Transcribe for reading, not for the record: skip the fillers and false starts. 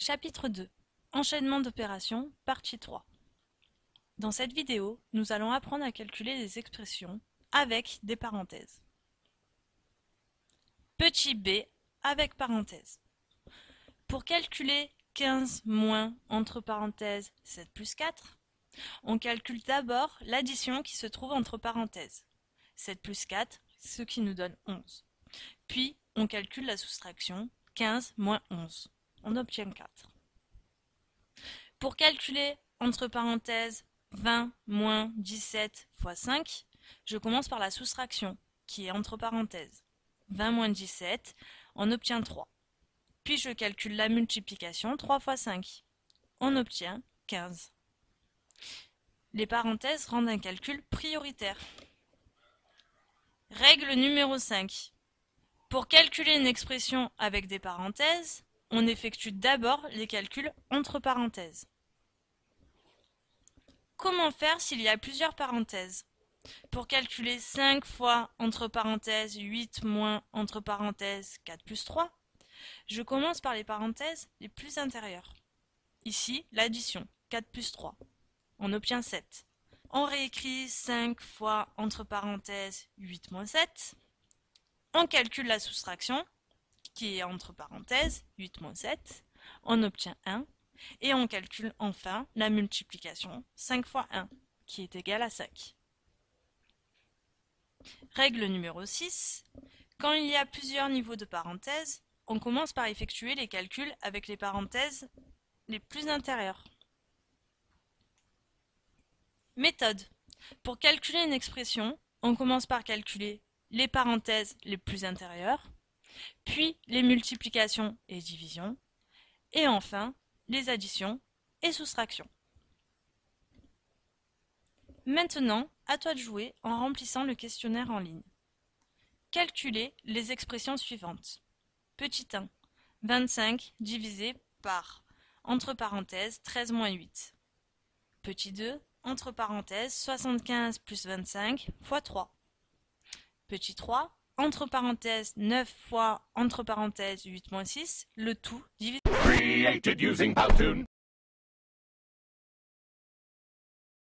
Chapitre 2. Enchaînement d'opérations, partie 3. Dans cette vidéo, nous allons apprendre à calculer des expressions avec des parenthèses. Petit b avec parenthèse. Pour calculer 15 moins, entre parenthèses, 7 plus 4, on calcule d'abord l'addition qui se trouve entre parenthèses. 7 plus 4, ce qui nous donne 11. Puis, on calcule la soustraction, 15 moins 11. On obtient 4. Pour calculer, entre parenthèses, 20 moins 17 fois 5, je commence par la soustraction, qui est entre parenthèses. 20 moins 17, on obtient 3. Puis je calcule la multiplication, 3 fois 5. On obtient 15. Les parenthèses rendent un calcul prioritaire. Règle numéro 5. Pour calculer une expression avec des parenthèses, on effectue d'abord les calculs entre parenthèses. Comment faire s'il y a plusieurs parenthèses? Pour calculer 5 fois entre parenthèses 8 moins entre parenthèses 4 plus 3, je commence par les parenthèses les plus intérieures. Ici, l'addition, 4 plus 3. On obtient 7. On réécrit 5 fois entre parenthèses 8 moins 7. On calcule la soustraction, qui est entre parenthèses 8 moins 7. On obtient 1. Et on calcule enfin la multiplication, 5 fois 1, qui est égal à 5. Règle numéro 6. Quand il y a plusieurs niveaux de parenthèses, on commence par effectuer les calculs avec les parenthèses les plus intérieures. Méthode. Pour calculer une expression, on commence par calculer les parenthèses les plus intérieures, puis les multiplications et divisions, et enfin les additions et soustractions. Maintenant, à toi de jouer en remplissant le questionnaire en ligne. Calculez les expressions suivantes. Petit 1. 25 divisé par, entre parenthèses, 13 moins 8. Petit 2. Entre parenthèses, 75 plus 25 fois 3. Petit 3. Entre parenthèses, 9 fois, entre parenthèses, 8 moins 6, le tout divisé.